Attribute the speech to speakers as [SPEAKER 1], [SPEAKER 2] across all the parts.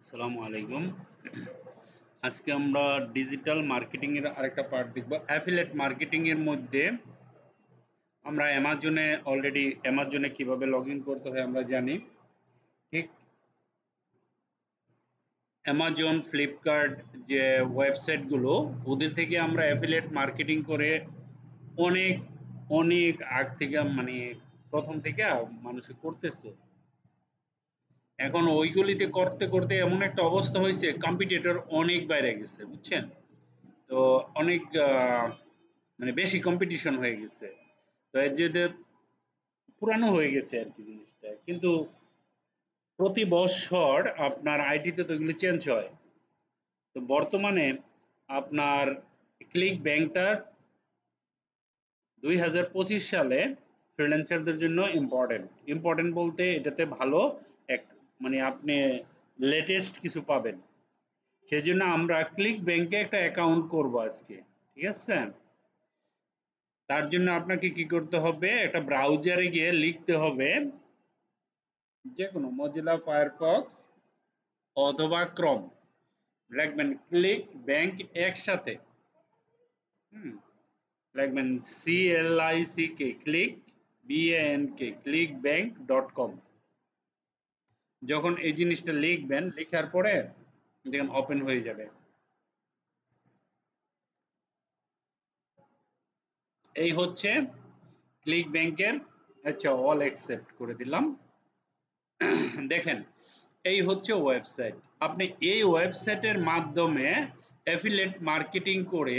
[SPEAKER 1] আসসালামু আলাইকুম। আজকে আমরা ডিজিটাল মার্কেটিং এর আরেকটা পার্ট দেখব। অ্যাফিলিয়েট মার্কেটিং এর মধ্যে আমরা অ্যামাজনে কিভাবে লগ ইন করতে হয় আমরা জানি। ঠিক অ্যামাজন, ফ্লিপকার্ট যে ওয়েবসাইটগুলো, ওদের থেকে আমরা অ্যাফিলিয়েট মার্কেটিং করে অনেক অনেক আগ থেকে মানে প্রথম থেকে মানুষ করতেছে। এখন ওইগুলিতে করতে করতে এমন একটা অবস্থা হয়েছে, কম্পিটিটর অনেক বাইরে গেছে, বুঝছেন? তো অনেক মানে বেশি কম্পিটিশন হয়ে গেছে। তো এর জন্য পুরানো হয়ে গেছে আর কি জিনিসটা, কিন্তু প্রতি বছর আপনার আইটিতে তো এগুলো চেঞ্জ হয়। তো বর্তমানে আপনার ক্লিক ব্যাংকটা 2025 সালে ফ্রিল্যান্সারদের জন্য ইম্পর্টেন্ট বলতে এটাতে ভালো এক মানে আপনি লেটেস্ট কিছু পাবেন। সেজন্য আমরা ক্লিক ব্যাংকে একটা অ্যাকাউন্ট করব আজকে। ঠিক আছে? তার জন্য আপনাকে কি করতে হবে, একটা ব্রাউজারে গিয়ে লিখতে হবে যে কোনো মজিলা ফায়ারফক্স অথবা ক্রোম, লিখবেন ক্লিক ব্যাংক একসাথে। হুম, লিখবেন CLICK click BANK click bank .com। যখন এই জিনিসটা লিখবেন, লেখার পরে দেখেন ওপেন হয়ে যাবে। এই হচ্ছে ক্লিক ব্যাংকের। আচ্ছা, অল অ্যাকসেপ্ট করে দিলাম। দেখেন, এই হচ্ছে ওয়েবসাইট। আপনি এই ওয়েবসাইটের মাধ্যমে অ্যাফিলিয়েট মার্কেটিং করে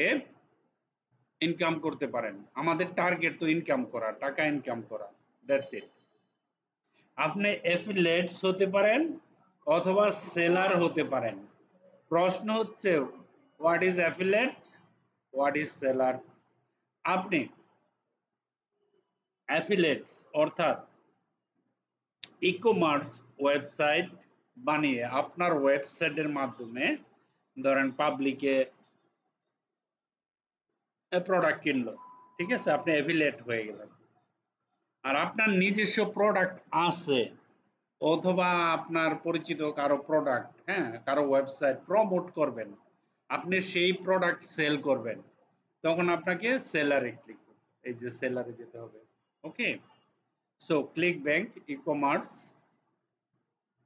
[SPEAKER 1] ইনকাম করতে পারেন। আমাদের টার্গেট তো ইনকাম করা, টাকা ইনকাম করা, দ্যাটস ইট। আপনি অ্যাফিলিয়েটস হতে পারেন অথবা সেলার হতে পারেন। প্রশ্ন হচ্ছে, what is affiliate, what is seller? আপনি অ্যাফিলিয়েটস অর্থাৎ ই-কমার্স ওয়েবসাইট বানিয়ে আপনার ওয়েবসাইটের মাধ্যমে ধরেন পাবলিকে প্রোডাক্ট কিনলো, ঠিক আছে, আপনি অ্যাফিলিয়েট হয়ে গেলেন। আর আপনার নিজস্ব প্রোডাক্ট আছে অথবা আপনার পরিচিত কারো প্রোডাক্ট, হ্যাঁ, কারো ওয়েবসাইট প্রমোট করবেন, আপনি সেই প্রোডাক্ট সেল করবেন, তখন আপনাকে সেলারে ক্লিক করতে, এই যে সেলারে যেতে হবে। Okay, so ClickBank e-commerce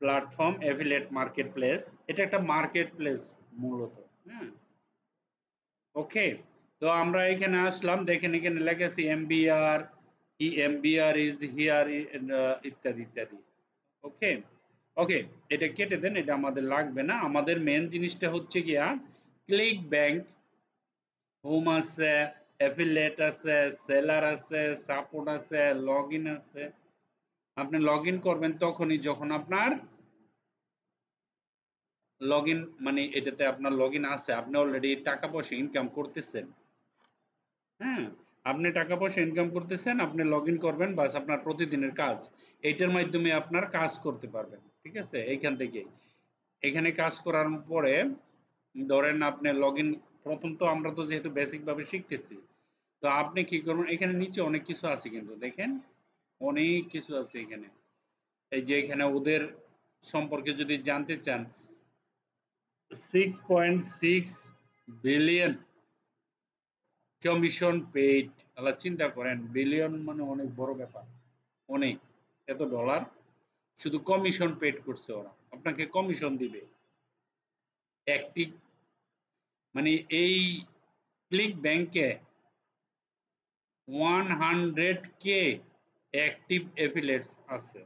[SPEAKER 1] platform affiliate marketplace, এটা একটা মার্কেট প্লেস মূলত। হ্যাঁ, ওকে। তো আমরা এখানে আসলাম, দেখেন এখানে লেখা আছে এমবিআর, এমবিআর ইজ হিয়ার, ইত্যাদি ইত্যাদি। ওকে, ওকে, এটা কেটে দেন, এটা আমাদের লাগবে না। আমাদের মেন জিনিসটা হচ্ছে গিয়া ক্লিক ব্যাংক হোম আছে, অ্যাফিলিয়েট আছে, সেলার আছে, সাপোর্ট আছে, লগ ইন আছে। আপনি লগ ইন করবেন তখনই যখন আপনার লগ ইন, মানে এটাতে আপনার লগ ইন আছে, আপনি অলরেডি টাকা পয়সা ইনকাম করতেছেন। হ্যাঁ, আপনি টাকা পয়সা ইনকাম করতেছেন, আপনি লগ ইন করবেন, বাস আপনার প্রতিদিনের কাজ। এইটার মাধ্যমে আপনার কাজ করতে পারবেন। ঠিক আছে? এইখান থেকে এখানে কাজ করার পরে ধরেন আপনি লগ ইন, প্রথম তো আমরা তো যেহেতু বেসিক ভাবে শিখতেছি, তো আপনি কি করবেন, এখানে নিচে অনেক কিছু আছে, কিন্তু দেখেন অনেক কিছু আছে এখানে। এই যে এখানে ওদের সম্পর্কে যদি জানতে চান, 6.6 বিলিয়ন কমিশন পেইড। আল্লাহ, চিন্তা করেন, বিলিয়ন মানে অনেক বড় ব্যাপার, অনেক, এত ডলার শুধু কমিশন পেড করছে ওরা, আপনাকে কমিশন দিবে একটি, মানে এই ক্লিক ব্যাংকে 100K অ্যাক্টিভ অ্যাফিলিয়েটস আছে।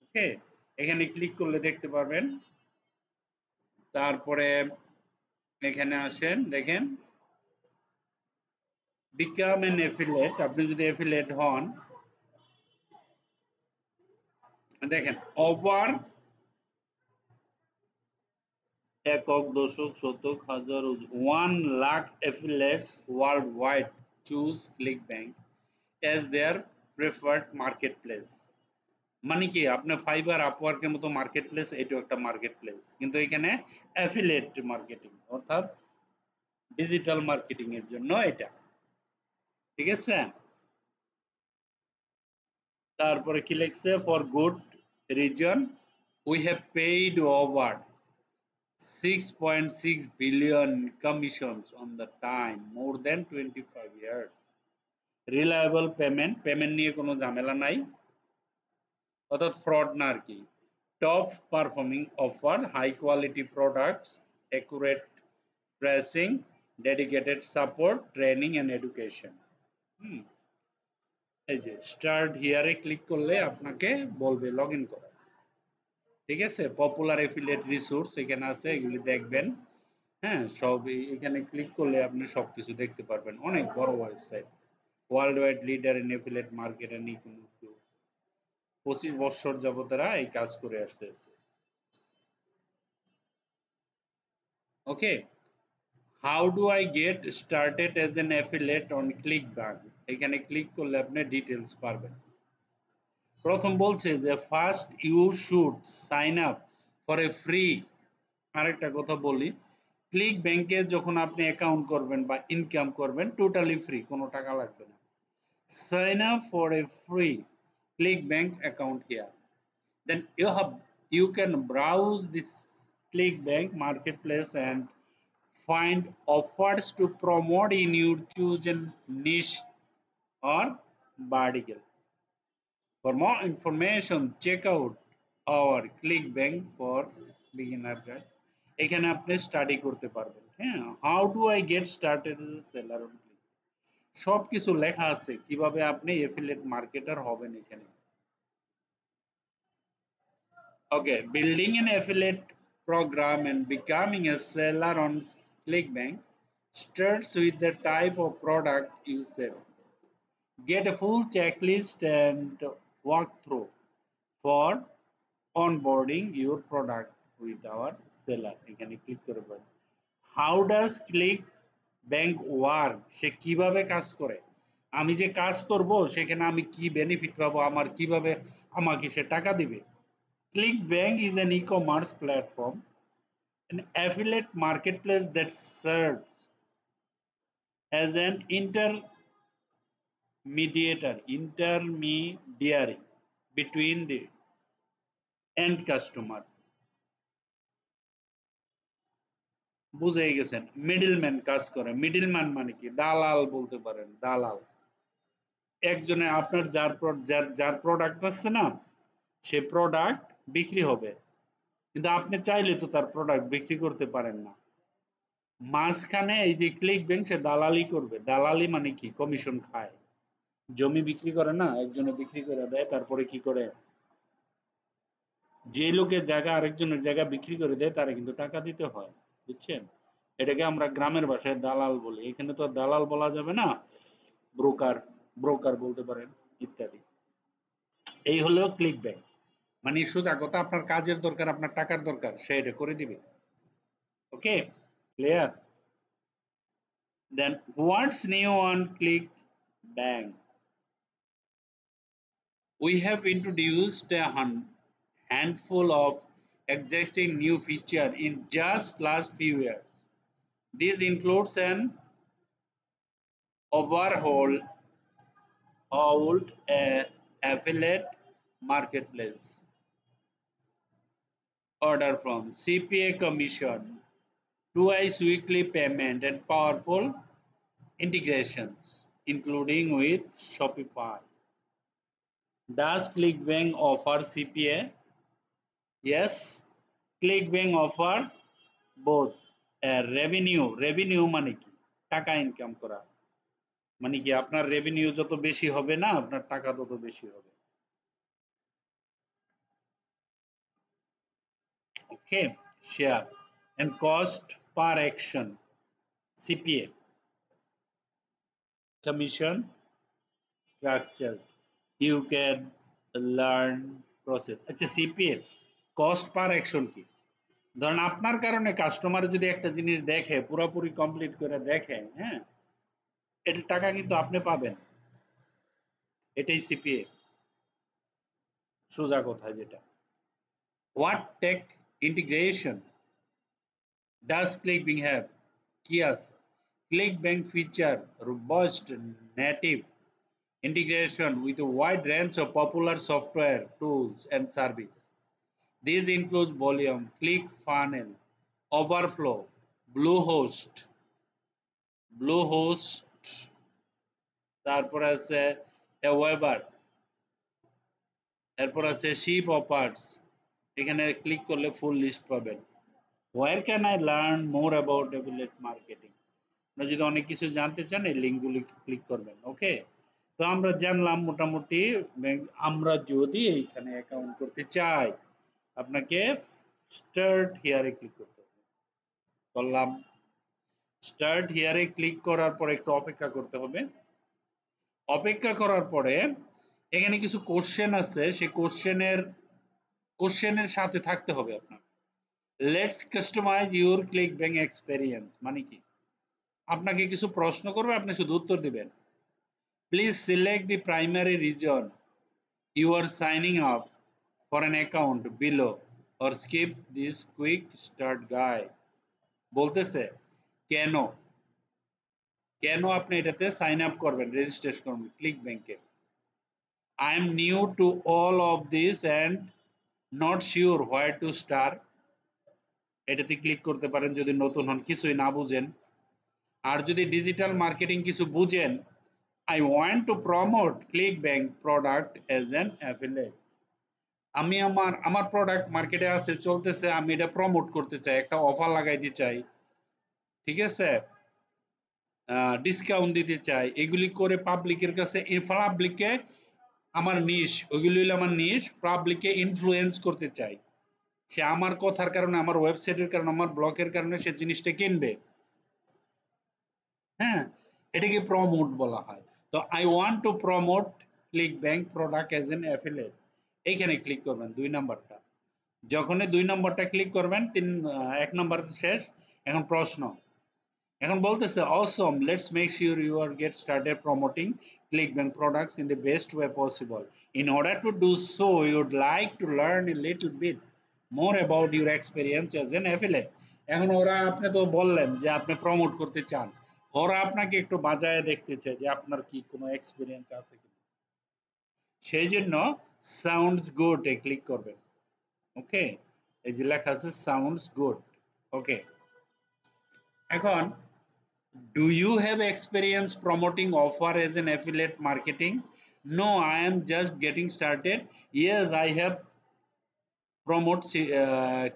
[SPEAKER 1] ওকে, এখানে ক্লিক করলে দেখতে পারবেন। তারপরে এখানে আসেন, দেখেন বিকাম এন অ্যাফিলিয়েট, আপনি যদি অ্যাফিলিয়েট হন, দেখেন ওভার একক, দশক, শতক, হাজার, 1 lakh affiliates worldwide choose ClickBank as their preferred marketplace. মানে কি, আপনার ফাইবার, আপওয়ার্কের মতো মার্কেট প্লেস, এটাও একটা মার্কেট প্লেস, কিন্তু এখানে অ্যাফিলিয়েট মার্কেটিং অর্থাৎ ডিজিটাল মার্কেটিং এর জন্য এটা। ঠিক আছে? তারপরে কি লিখছে, for good reason We have paid over 6.6 billion commissions on the time, more than 25 years. Reliable payment, payment নিয়ে কোনো ঝামেলা নাই, অর্থাৎ ফ্রড না আর কি। Top performing offer, high quality products, accurate pricing, dedicated support, training and education. এই যে স্টার্ট হিয়ারে ক্লিক করলে আপনাকে বলবে লগ ইন করো। ঠিক আছে, পপুলার এফিলিয়েট রিসোর্স এখানে আছে, এগুলি দেখবেন। হ্যাঁ, সব এখানে ক্লিক করলে আপনি সবকিছু দেখতে পারবেন। অনেক বড় website, worldwide leader in affiliate market and e-commerce. 25 বছর যাবত এরা এই কাজ করে আসতেছে। Okay, how do I get started as an affiliate on ClickBank? এখানে ক্লিক করলে আপনি ডিটেলস পারবেন। প্রথম বলছে যে first you should sign up for a free. আরেকটা কথা বলি, ক্লিক ব্যাংকে যখন আপনি অ্যাকাউন্ট করবেন বা ইনকাম করবেন টোটালি ফ্রি, কোনো টাকা লাগবে না। Sign up for a free ClickBank account here. Then you can browse this ClickBank marketplace and find offers to promote in your chosen niche or vertical. For more information, check out our ClickBank for beginner guide. এখানে আপনি study করতে পারবেন। হ্যাঁ, how do I get started as a seller on click, সবকিছু লেখা আছে কিভাবে আপনি এফিলিয়েট মার্কেটার হবেন এখানে। Okay, building an affiliate program and becoming a seller on ClickBank starts with the type of product you sell. Get a full checklist and walkthrough for onboarding your product with our seller. এখানে click করবেন। How does ClickBank work? সে কিভাবে কাজ করে, আমি যে কাজ করব সেখানে আমি কি বেনিফিট পাবো, আমার কিভাবে আমাকে সে টাকা দিবে। ClickBank is an e-commerce platform, an affiliate marketplace that serves as an intermediary between the end customer. বুঝে গেছেন, মিডলম্যান কাজ করে। মিডলম্যান মানে কি, দালাল বলতে পারেন, দালাল। একজনে আপনার যার প্রোডাক্ট আছে না, সে প্রোডাক্ট বিক্রি হবে, কিন্তু আপনি চাইলে তো তার প্রোডাক্ট বিক্রি করতে পারেন না। মাঝখানে এই যে ClickBank সে দালালি করবে। দালালি মানে কি, কমিশন খায়। জমি বিক্রি করে না, একজনে বিক্রি করে দেয়, তারপরে কি করে, যে লোকের জায়গা আরেকজনের জায়গা বিক্রি করে দেয় তারা কিন্তু টাকা দিতে হয়, বুঝছেন? এটাকে আমরা গ্রামের ভাষায় দালাল বলি। এখানে তো দালাল বলা যাবে না, ব্রোকার, ব্রোকার বলতে পারেন, ইত্যাদি। এই হলো ClickBank, মানে সোজা কথা, আপনার কাজের দরকার, আপনার টাকার দরকার, সে এটা করে দিবে। ওকে, clear? Then what's new on ClickBank? We have introduced a handful of existing new features in just last few years. This includes an overhauled affiliate marketplace, order from CPA commission, twice weekly payment, and powerful integrations, including with Shopify. Does ClickBank offer CPA? Yes, ClickBank offers both revenue মানে কি, টাকা income করা, মানে কি আপনার revenue যত বেশি হবে না আপনার টাকা তত বেশি হবে। ওকে, share and cost per action, CPA, commission structure, you can learn process. আচ্ছা, CPA কস্ট পার অ্যাকশন কি? ধরেন আপনার কারণে কাস্টমার যদি একটা জিনিস দেখে, পুরোপুরি কমপ্লিট করে দেখে, হ্যাঁ, এর টাকা কিন্তু আপনি পাবেন, এটাই CPA, সোজা কথা যেটা। What tech integration does ClickBank have? কি আছে? ClickBank feature robust native integration with a wide range of popular software tools and service. These include volume, click funnel, overflow, bluehost, bluehost, তারপর আছে Aweber, এরপর আছে sheep offers. এখানে ক্লিক করলে ফুল list পাবেন। Where can I learn more about affiliate marketing? আপনারা যদি অনেক কিছু জানতে চান এই লিঙ্কগুলি ক্লিক করবেন। ওকে, তো আমরা জানলাম মোটামুটি আমরা যদি এইখানে অ্যাকাউন্ট করতে চাই আপনাকে স্টার্ট হিয়ারে ক্লিক করতে হবে। করলাম, স্টার্ট হিয়ারে ক্লিক করার পর একটু অপেক্ষা করতে হবে। অপেক্ষা করার পরে এখানে কিছু কোশ্চেন আছে, সেই কোশ্চেনের সাথে থাকতে হবে আপনার। Let's customize your ClickBank experience মানে কি, আপনাকে কিছু প্রশ্ন করবে, আপনি শুধু উত্তর দিবেন। Please select the primary reason you are signing up for an account below or skip this quick start guide. বলতেছে কেন কেন আপনি এটাতে সাইন আপ করবেন, রেজিস্ট্রেশন করবেন ক্লিক ব্যাংকে। I am new to all of this and not sure where to start. এটাতে click করতে পারেন যদি নতুন হন, কিছুই না বুঝেন। আর যদি ডিজিটাল মার্কেটিং কিছু বুঝেন, I want to promote ClickBank product as an affiliate. আমি আমার প্রোডাক্ট মার্কেটে আছে, চলতেছে, আমি এটা প্রমোট করতে চাই, একটা অফার লাগাইতে চাই, ঠিক আছে, ডিসকাউন্ট দিতে চাই, এগুলি করে পাবলিকের কাছে, পাবলিককে আমার নিশ, ওইগুলি হলো আমার নিশ, পাবলিককে ইনফ্লুয়েন্স করতে চাই। সে আমার কথার কারণে, আমার ওয়েবসাইটের কারণে, আমার ব্লগের কারণে সে জিনিসটা কিনবে। হ্যাঁ, এটাকে প্রমোট বলা হয়। তো I want to promote click bank product as an affiliate, এইখানে ক্লিক করবেন 2 নাম্বারটা। যখনই 2 নাম্বারটা ক্লিক করবেন, 1 নাম্বার শেষ। এখন প্রশ্ন, এখন বলতেছে awesome, let's make sure you are get started promoting ClickBank products in the best way possible. In order to do so, you would like to learn a little bit more about your experience as an affiliate. এখন ওরা, আপনি তো বললেন যে আপনি promote করতে চান, ওরা আপনাকে একটু বাজায় দেখতে চায় যে আপনার কি কোনো এক্সপিরিয়েন্স আছে কিনা। সেই জন্য সাউন্ডস গুড এ ক্লিক করবেন। ওকে, এই যে লেখা আছে সাউন্ডস গুড। ওকে, এখন do you have experience promoting offer as an affiliate marketing? No, I am just getting started. Yes, I have promote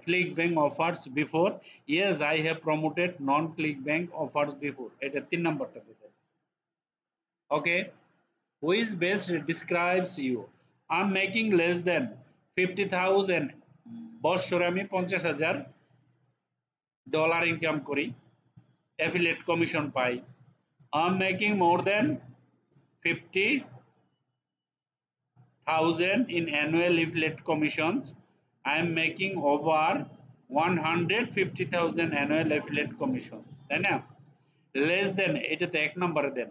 [SPEAKER 1] ClickBank offers before. Yes, I have promoted non-ClickBank offers before. এটা 3 নাম্বারটা দিবেন। Okay, which best describes you? I'm making less than 50,000 বছরে আমি $50,000 income করি, affiliate commission pi. I'm making more than 50,000 in annual affiliate commissions. I am making over 150,000 annual affiliate commissions. তাই না? Less than এটাতে 1 নম্বরে দেন।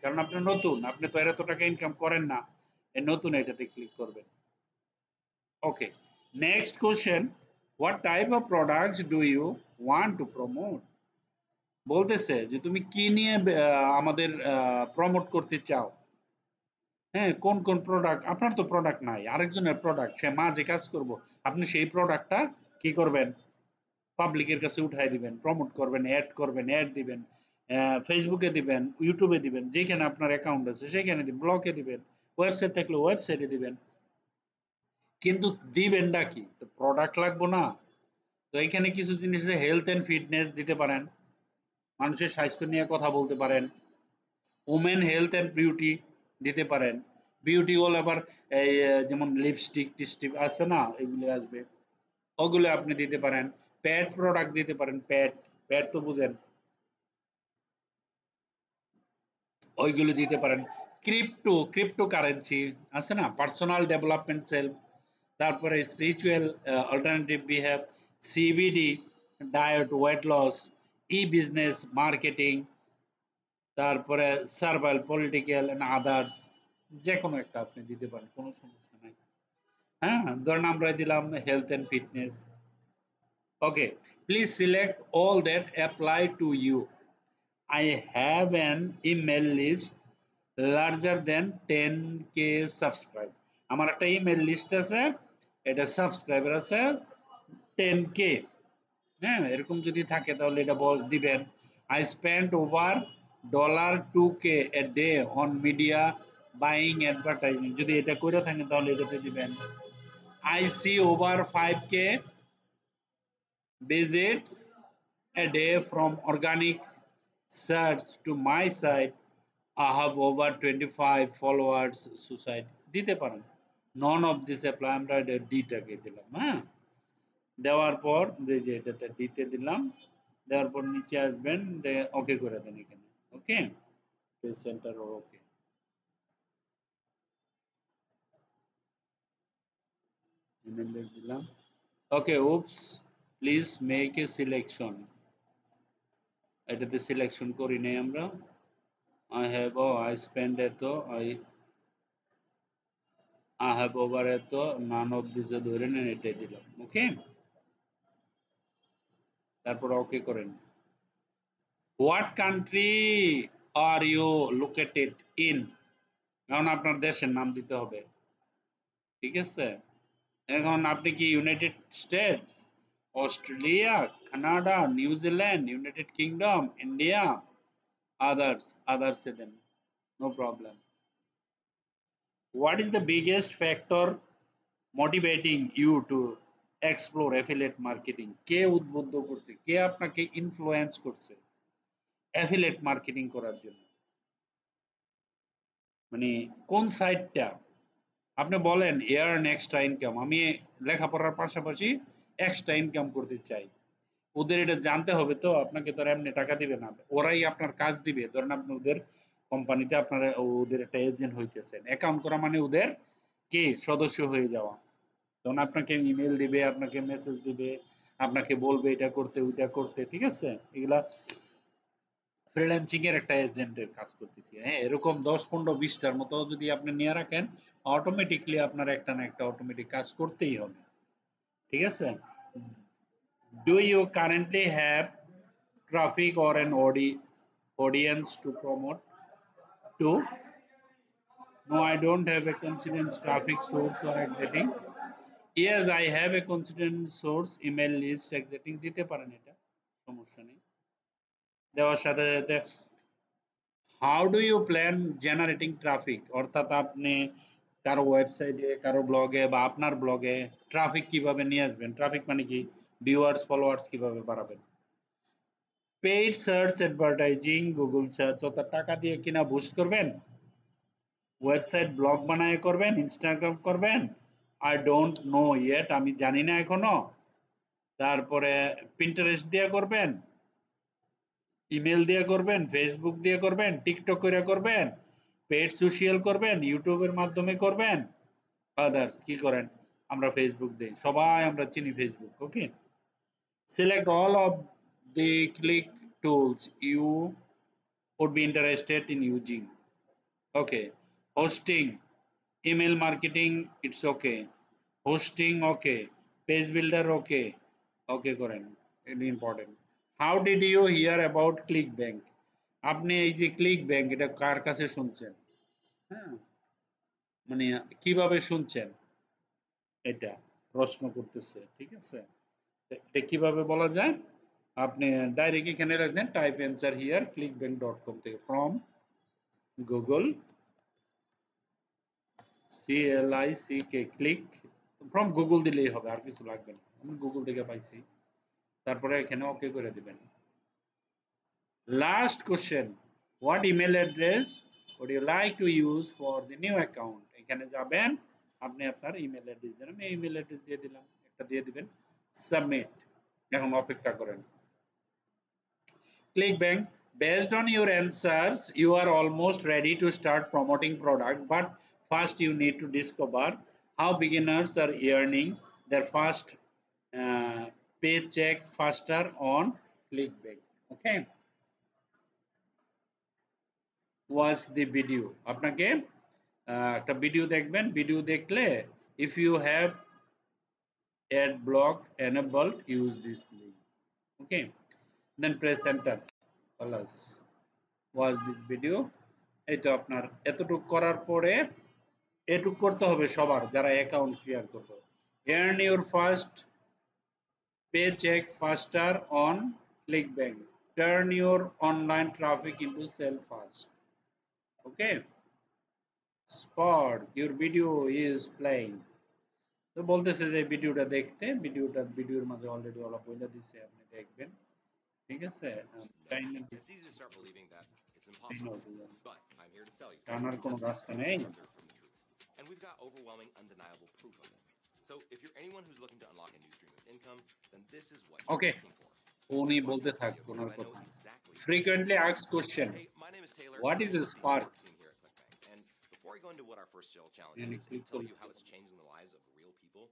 [SPEAKER 1] কারণ আপনি নতুন, আপনি তো এত টাকা ইনকাম করেন না, এই নতুন এটাতে ক্লিক করবেন। Okay, next question, what type of products do you want to promote? বলতেছে যে তুমি কি নিয়ে আমাদের প্রমোট করতে চাও। হ্যাঁ, কোন কোন প্রোডাক্ট, আপনার তো প্রোডাক্ট নাই, আরেকজনের প্রোডাক্ট, সে মাঝে কাজ করব, আপনি সেই প্রোডাক্টটা কি করবেন, পাবলিকের কাছে উঠাই দিবেন, প্রমোট করবেন, অ্যাড দিবেন, ফেসবুকে দিবেন, ইউটিউবে দিবেন, যেখানে আপনার অ্যাকাউন্ট আছে সেখানে দিবেন, ব্লগে দিবেন, ওয়েবসাইট থাকলে ওয়েবসাইটে দিবেন। কিন্তু দিবেনটা কি, তো প্রোডাক্ট লাগবো না। তো এখানে কিছু জিনিস, হেলথ এন্ড ফিটনেস দিতে পারেন, মানুষের স্বাস্থ্য নিয়ে কথা বলতে পারেন, ওমেন হেলথ এন্ড বিউটি দিতে পারেন। বিউটি হল আবার এই যেমন লিপস্টিক টিস্টিক আছে না, এগুলো আসবে, ওগুলো আপনি দিতে পারেন। প্যাড প্রোডাক্ট দিতে পারেন, প্যাড, প্যাড তো বুঝেন, ওইগুলো দিতে পারেন। ক্রিপ্টো কারেন্সি আছে না, পার্সোনাল ডেভেলপমেন্ট সেলফ, তারপরে spiritual alternative behave, CBD, diet, weight loss, e business marketing, তারপরে সার্ভাইল, পলিটিক্যাল এন্ড আদার্স, যে কোনো একটা আপনি দিতে পারেন, কোনো সমস্যা নাই। হ্যাঁ, ধরেন আমরা দিলাম health and fitness. Okay, please select all that apply to you. I have an email list larger than 10K subscribe. আমার একটা ইমেল লিস্ট আছে এটা সাবস্ক্রাইবার আছে 10K। হ্যাঁ, এরকম যদি থাকে তাহলে এটা দিবেন I spent over $2K a day on media buying advertising, যদি এটা করে থাকেন তাহলে এটাতে দিবেন I see over 5K visits a day from organic search to my site. I have over 25 followers suicide দিতে পারেন। None of this apply, আমরা ডিটাকে দিলাম। হ্যাঁ, দেওয়ার পর যে এটাতে ডিতে দিলাম, দেওয়ার পর নিচে আসবেন, ওকে করে দেন এখানে। ওকে, পেজ সেন্টার ওকে, দিলাম ওকে। উপস, প্লিজ মেক এ সিলেকশন, এটাতে সিলেকশন করি নাই আমরা। I have I spend এত, I have over এত, none of this ধরে নেন, এটাই দিলাম। ওকে, তারপর ওকে করেন। What country are you located in, এখন আপনার দেশের নাম দিতে হবে। ঠিক আছে, এখন আপনি কি United States, Australia, Canada, New Zealand, United Kingdom, India, আদার্সে দেন, no problem. What is the biggest factor motivating you to explore affiliate marketing, কে উদ্বুদ্ধ করছে, কে আপনাকে ইনফ্লুয়েন্স করছে অ্যাফিলিয়েট মার্কেটিং করার জন্য, মানে কোন সাইটটা। আপনি বলেন এয়ার্ন এক্সট্রা ইনকাম, আমি লেখাপড়ার পাশাপাশি এক্সট্রা ইনকাম করতে চাই, ওদের এটা জানতে হবে তো, আপনাকে তো এমনি টাকা দিবে না, ওরাই আপনার কাজ দিবে। ধরেন আপনি ওদের কোম্পানিতে আপনারা ওদের একটা এজেন্ট হইতেছেন, অ্যাকাউন্ট করা মানে ওদের কি সদস্য হয়ে যাওয়া, তখন আপনাকে ইমেল দিবে, আপনাকে মেসেজ দিবে, আপনাকে বলবে এটা করতে ওইটা করতে। ঠিক আছে, এগুলা ফ্রিল্যান্সিং এর একটা এজেন্টের কাজ করতেছি। হ্যাঁ, এরকম 10, 15, 20টার মতো যদি আপনি নিয়ে রাখেন, অটোমেটিকলি আপনার একটা না একটা অটোমেটিক কাজ করতেই হবে। ঠিক আছে, do you currently have traffic or an audience to promote to? No, I don't have a consistent traffic source or exiting. Yes, I have a consistent source, email list exiting দিতে পারেন, এটা সমস্যা নেই। দেওয়ার সাথে সাথে how do you plan generating traffic, অর্থাৎ আপনি কারো ওয়েবসাইটে, কারো ব্লগে বা আপনার ব্লগে ট্রাফিক কিভাবে নিয়ে আসবেন, ট্রাফিক মানে কি, ভিউয়ার্স ফলোয়ার্স কিভাবে বাড়াবেন। Paid search advertising, Google search, অর্থাৎ টাকা দিয়ে কিনা বুস্ট করবেন, ওয়েবসাইট ব্লগ বানায় করবেন, ইনস্টাগ্রাম করবেন, আই ডোন্ট নো ইয়েট, আমি জানি না এখনো। তারপরে পিন্টারেস্ট দিয়ে করবেন, ইমেল দিয়ে করবেন, ফেসবুক দিয়ে করবেন, টিকটক করে করবেন, পেড সোশিয়াল করবেন, ইউটিউবের মাধ্যমে করবেন, আদার্স কি করেন, আমরা ফেসবুক দেই, সবাই আমরা চিনি Facebook. Okay, select all of the click tools you would be interested in using. Okay, hosting, email marketing, it's okay, hosting okay, page builder okay, okay করেন, এটা important. How did you hear about ClickBank, আপনি এই যে click bank এটা কার কাছে শুনছেন, হ্যাঁ, মানে কিভাবে শুনছেন, এটা প্রশ্ন করতেছে। ঠিক আছে, এটা কিভাবে বলা যায়, আপনি ডাইরেক্ট এখানে রাখবেন টাইপ অ্যান্সার হিয়ার clickbank.com থেকে, from Google, CLICK, click from Google দিলেই হবে, আর কিছু লাগবে না, আমি গুগল থেকে পাইছি। তারপরে এখানে ওকে করে দিবেন। Last question, what email address would you like to use for the new account, এখানে যাবেন, আপনি আপনার ইমেল অ্যাড্রেস দেন, আমি ইমেল অ্যাড্রেস দিয়ে দিলাম, একটা দিয়ে দিবেন, সাবমিট। এখন অপেক্ষা করেন। ClickBank, based on your answers, you are almost ready to start promoting product, but first you need to discover how beginners are earning their first uh, paycheck faster on ClickBank. Okay, watch the video. আপনাকে একটা video দেখবেন, video দেখলে if you have ad block enabled, use this link. Okay, then press enter. Alas. Watch this video. এই তো আপনার এতটুকু করার পরে এটুক করতে হবে সবার যারা অ্যাকাউন্ট ক্লিয়ার করবে। earn your first paycheck faster on ClickBank. Turn your online traffic into sell fast. Okay. Spot, your video is playing. তো বলতেছে যে ভিডিওটা দেখতে, ভিডিওর মাঝে অলরেডি ওরা বলে দিছে আপনি দেখবেন। ঠিক আছে?
[SPEAKER 2] It's easy to start believing that it's impossible, but I'm here to tell you
[SPEAKER 1] জানার কোনো রাস্তা নেই।
[SPEAKER 2] further from the truth. And we've got overwhelming, undeniable proof of it. So if you're anyone who's looking to unlock a new stream of income, then this is what you're
[SPEAKER 1] Okay.
[SPEAKER 2] looking for.
[SPEAKER 1] উনি বলতে থাক ওনার
[SPEAKER 2] I know
[SPEAKER 1] কথা।
[SPEAKER 2] exactly.
[SPEAKER 1] Frequently asked question.
[SPEAKER 2] Hey, my name is Taylor.
[SPEAKER 1] What is a Spark?
[SPEAKER 2] Team here at ClickBank. And before I go into what our first sale challenge
[SPEAKER 1] And
[SPEAKER 2] is and tell you how it's changing the lives of real people,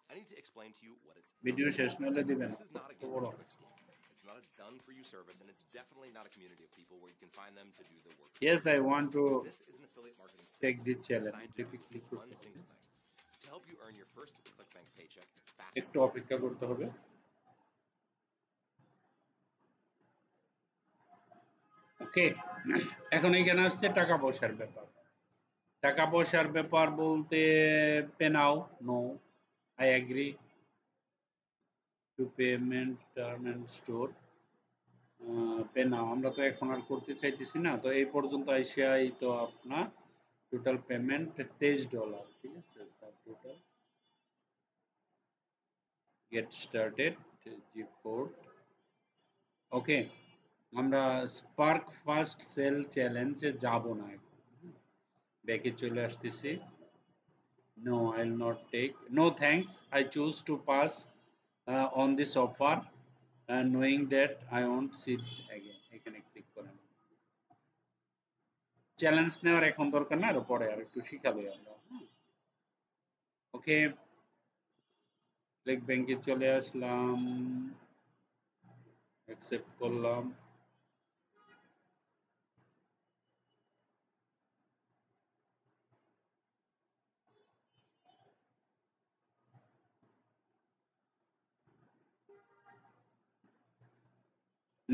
[SPEAKER 2] I need to explain to you what it's
[SPEAKER 1] video শেষ না হলে দিবেন।
[SPEAKER 2] This is not a get rich quick scheme. It's not a done for you service, and it's definitely not a community of people where you can find them to do the work.
[SPEAKER 1] Yes, I want to
[SPEAKER 2] This is an affiliate marketing system
[SPEAKER 1] take this challenge.
[SPEAKER 2] designed to do one single thing to help you earn your first ClickBank paycheck faster.
[SPEAKER 1] একটু অপেক্ষা করতে হবে। ওকে, এখন এখানে আসছে টাকা পয়সার ব্যাপার। টাকা পয়সার ব্যাপার বলতে pay now, no, I agree to payment term and store. Pay now আমরা তো এখন আর করতে চাইতেছি না, তো এই পর্যন্ত আইসিআই তো আপনার টোটাল পেমেন্ট $23। ঠিক আছে, subtotal get started zip code. Okay, আমরা স্পার্ক ফার্স্ট সেল চ্যালেঞ্জে যাব না, এখন ব্যাকে চলে আসতেছি। No, I'll not take. No thanks. I choose to pass on this offer, knowing that I won't see it again. এখানে ক্লিক করেন। চ্যালেঞ্জ নেওয়ার এখন দরকার না, আর পরে আর একটু শিখাবে আমরা। ওকে, ক্লিক ব্যাংকে চলে আসলাম, অ্যাকসেপ্ট করলাম।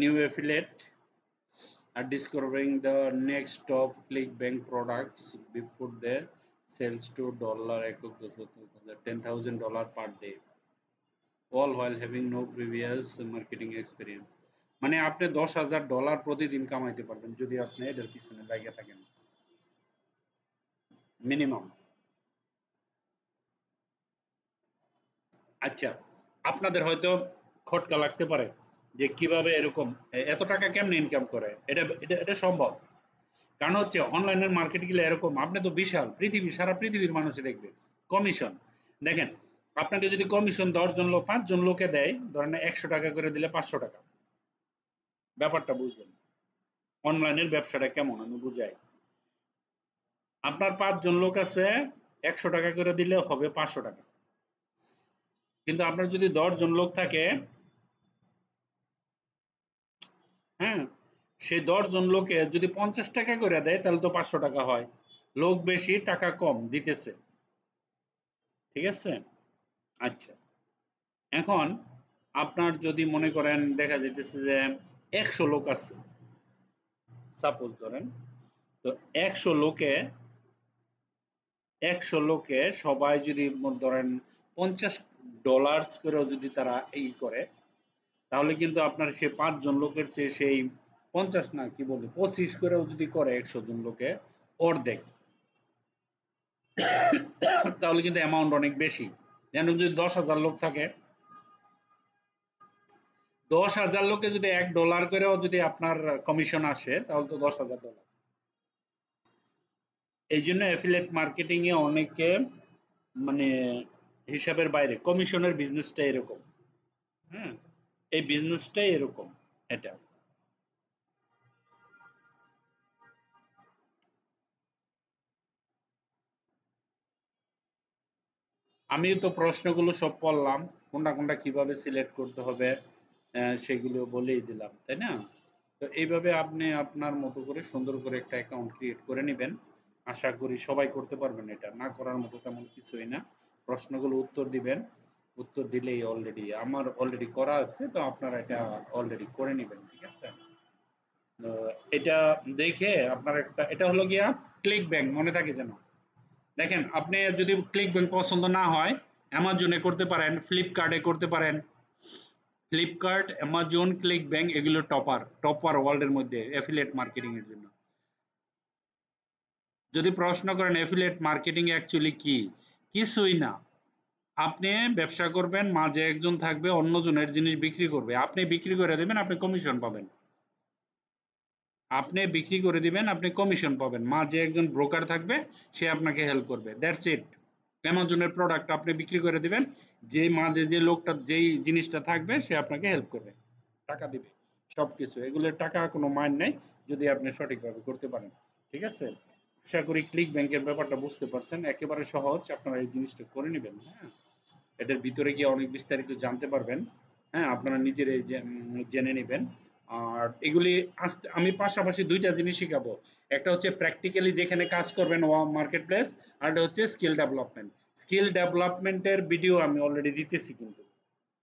[SPEAKER 1] New affiliate are discovering the next top ClickBank products before their sales to $10,000 per day, all while having no previous marketing experience. মানে আপনি $10,000 প্রতিদিন কামাইতে পারবেন যদি আপনি এটার পিছনে লাগিয়ে থাকেন, মিনিমাম। আচ্ছা, আপনাদের হয়তো খটকা লাগতে পারে যে কিভাবে এরকম এত টাকা কেমনে ইনকাম করে। এটা সম্ভব, কারণ হচ্ছে অনলাইনের মার্কেট গুলো এরকম, আপনি তো বিশাল সারা পৃথিবীর মানুষে দেখবে কমিশন। দেখেন, আপনাকে যদি কমিশন 10 জন লোক 5 জন লোকে দেয়, ধরেন 100 টাকা করে দিলে 500 টাকা। ব্যাপারটা বুঝবেন অনলাইনের ব্যবসাটা কেমন, আমি বুঝাই। আপনার 5 জন লোক আছে, 100 টাকা করে দিলে হবে 500 টাকা। কিন্তু আপনার যদি 10 জন লোক থাকে, হ্যাঁ, সেই 10 জন লোকে যদি 50 টাকা করে দেয় তাহলে তো 500 টাকা হয়। লোক বেশি, টাকা কম দিতেছে। ঠিক আছে? আচ্ছা, এখন আপনার যদি মনে করেন দেখা যাইতেছে যে 100 লোক আছে, সাপোজ ধরেন, তো 100 লোকে সবাই যদি ধরেন $50 করেও যদি তারা এই করে, তাহলে কিন্তু আপনার সেই 5 জন লোকের চেয়ে সেই 50 না, কি বলে 25 করেও যদি করে 100 জন লোকে অর্ধেক, তাহলে কিন্তু অ্যামাউন্ট অনেক বেশি। যেন যদি 10,000 লোক থাকে, 10,000 লোকে যদি $1 করেও যদি আপনার কমিশন আসে, তাহলে তো $10,000। এই জন্য অ্যাফিলিয়েট মার্কেটিং এ অনেকে মানে হিসাবের বাইরে, কমিশনের বিজনেসটা এরকম। হ্যাঁ, এই বিজনেসটাই এরকম। এটা আমি তো প্রশ্নগুলো সব পড়লাম, কোনটা কোনটা কিভাবে সিলেক্ট করতে হবে সেগুলো বলেই দিলাম, তাই না? তো এইভাবে আপনি আপনার মতো করে সুন্দর করে একটা অ্যাকাউন্ট ক্রিয়েট করে নেবেন। আশা করি সবাই করতে পারবেন, এটা না করার মতো তেমন কিছুই না। প্রশ্নগুলো উত্তর দিবেন, উত্তর দিলেই অলরেডি আমার অলরেডি করা আছে, তো আপনারা এটা অলরেডি করে নেবেন। ঠিক আছে? এটা দেখে আপনার একটা, এটা হলো গিয়া ক্লিক ব্যাংক, মনে থাকে যেন। দেখেন, আপনি যদি ক্লিক ব্যাংক পছন্দ না হয়, অ্যামাজনে করতে পারেন, ফ্লিপকার্টে করতে পারেন। ফ্লিপকার্ট, অ্যামাজন, ক্লিক ব্যাংক এগুলো টপার ওয়ার্ল্ডের মধ্যে অ্যাফিলিয়েট মার্কেটিং এর জন্য। যদি প্রশ্ন করেন অ্যাফিলিয়েট মার্কেটিং অ্যাকচুয়ালি কি, কিছুই না। আপনি ব্যবসা করবেন, মাঝে একজন থাকবে অন্যজনের জিনিস বিক্রি করবে, আপনি বিক্রি করে দেবেন, আপনি কমিশন পাবেন। আপনি বিক্রি করে দিবেন, আপনি কমিশন পাবেন। মাঝে একজন ব্রোকার থাকবে, সে আপনাকে হেল্প করবে, দ্যাটস ইট। অ্যামাজনের প্রোডাক্ট আপনি বিক্রি করে দিবেন, যে মাঝে যে লোকটা যেই জিনিসটা থাকবে সে আপনাকে হেল্প করবে, টাকা দিবে, সবকিছু। এগুলোর টাকা কোনো মান নাই যদি আপনি সঠিকভাবে করতে পারেন। ঠিক আছে? আশা করি ক্লিক ব্যাংকের ব্যাপারটা বুঝতে পারছেন, একেবারে সহজ, আপনারা এই জিনিসটা করে নেবেন। হ্যাঁ, এটার ভিতরে গিয়ে অনেক বিস্তারিত জানতে পারবেন। হ্যাঁ, আপনারা নিজেরাই জেনে নেবেন। আর এগুলি আমি পাশাপাশি দুইটা জিনিস শিখাবো। একটা হচ্ছে প্র্যাকটিক্যালি যেখানে কাজ করবেন মার্কেট প্লেস, আর একটা হচ্ছে স্কিল ডেভেলপমেন্ট। স্কিল ডেভেলপমেন্টের ভিডিও আমি অলরেডি দিতেছি, কিন্তু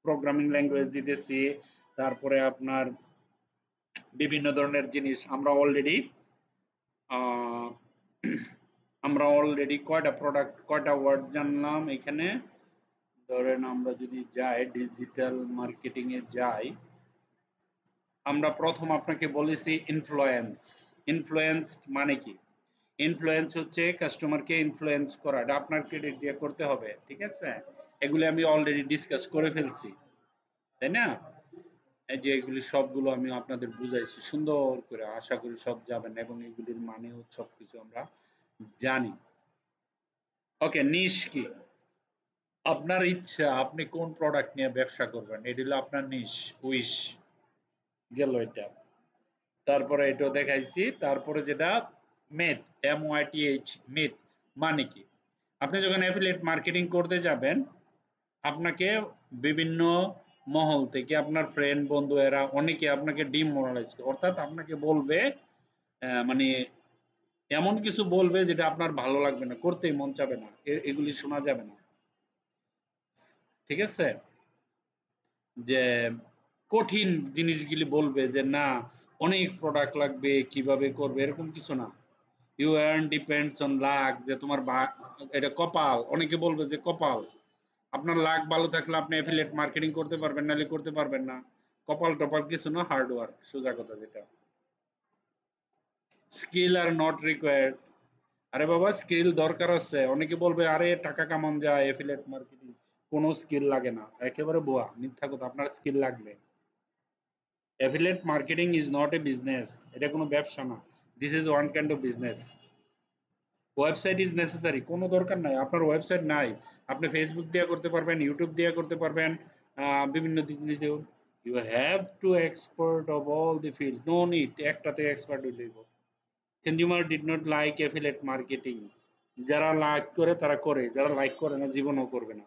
[SPEAKER 1] প্রোগ্রামিং ল্যাঙ্গুয়েজ দিতেছি, তারপরে আপনার বিভিন্ন ধরনের জিনিস আমরা অলরেডি কয়টা প্রোডাক্ট, কয়টা ওয়ার্ড জানলাম এখানে। ধরেন আমরা যদি যাই ডিজিটাল মার্কেটিং এ যাই, আমরা প্রথম আপনাকে বলেছি ইনফ্লুয়েন্স। ইনফ্লুয়েন্স মানে কি? ইনফ্লুয়েন্স হচ্ছে কাস্টমারকে ইনফ্লুয়েন্স করা, এটা আপনার ক্রেডিট দিয়ে করতে হবে। ঠিক আছে? এগুলি আমি অলরেডি ডিসকাস করে ফেলছি, তাই না? এই যে এগুলি সবগুলো আমি আপনাদের বুঝাইছি সুন্দর করে, আশা করি সব যাবেন এবং এগুলির মানেও সবকিছু আমরা জানি। ওকে, নিশ কি? আপনার ইচ্ছা আপনি কোন প্রোডাক্ট নিয়ে ব্যবসা করবেন, এটি হলো আপনার নিশ, উইশ গেল এটা। তারপরে এটাও দেখাইছি। তারপরে যেটা মেথ, MYTH, মেথ মানে কি? আপনি যখন অ্যাফিলিয়েট মার্কেটিং করতে যাবেন, আপনাকে বিভিন্ন মহল থেকে আপনার ফ্রেন্ড বন্ধু এরা অনেকে আপনাকে ডিমোরালাইজ করে, অর্থাৎ আপনাকে বলবে মানে এমন কিছু বলবে যেটা আপনার ভালো লাগবে না, করতেই মন চাবে না, এগুলি শোনা যাবে না। ঠিক আছে? যে কঠিন জিনিসগুলি বলবে যে না, অনেক প্রোডাক্ট লাগবে, কিভাবে করবে, এরকম কিছু না। You earn depends on luck, যে তোমার এটা কপাল। অনেকে বলবে যে কপাল, আপনার লাক ভালো থাকলে আপনি অ্যাফিলিয়েট মার্কেটিং করতে পারবেন, নাহলে করতে পারবেন না। কপাল টপাল কিছু না, হার্ড ওয়ার্ক, সোজা কথা যেটা। Skill are not required. আরে বাবা, স্কিল দরকার আছে। অনেকে বলবে আরে টাকা কামান যায় অ্যাফিলিয়েট মার্কেটিং, কোনো স্কিল লাগে না, একেবারে বোয়া, মিথ্যা কথা। আপনার স্কিল লাগবে। Affiliate marketing is not a business, এটা কোনো ব্যবসা না। This is one kind of business. Website is necessary, কোনো দরকার নাই আপনার ওয়েবসাইট নাই, আপনি ফেসবুক দিয়ে করতে পারবেন, ইউটিউব দিয়ে করতে পারবেন, বিভিন্ন জিনিস দিয়ে। You have to expert of all the field, no need একটাতে এক্সপার্ট হইলেই। Consumer did not like affiliate marketing. যারা লাইক করে তারা করে, যারা লাইক করে না জীবনও করবে না।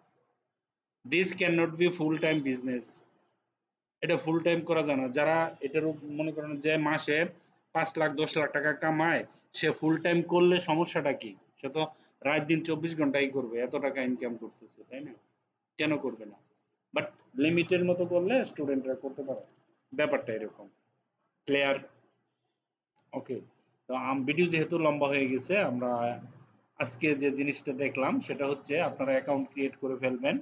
[SPEAKER 1] This can not be full time business, এটা ফুল টাইম করা যায় না। যারা এটার মনে করেন যে মাসে 5 লাখ 10 লাখ টাকা কামায়, সে ফুল টাইম করলে সমস্যাটা কি? সে তো রাত দিন 24 ঘন্টাই করবে, এত টাকা ইনকাম করতেছে, তাই না? কেন করবে না? বাট লিমিটের মতো করলে স্টুডেন্টরা করতে পারে, ব্যাপারটা এরকম। ক্লিয়ার? ওকে। তো ভিডিও যেহেতু লম্বা হয়ে গেছে, আমরা আজকে যে জিনিসটা দেখলাম সেটা হচ্ছে আপনারা অ্যাকাউন্ট ক্রিয়েট করে ফেলবেন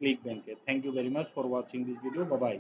[SPEAKER 1] ক্লিক ব্যাংকে। Thank you very much for watching this video. Bye by.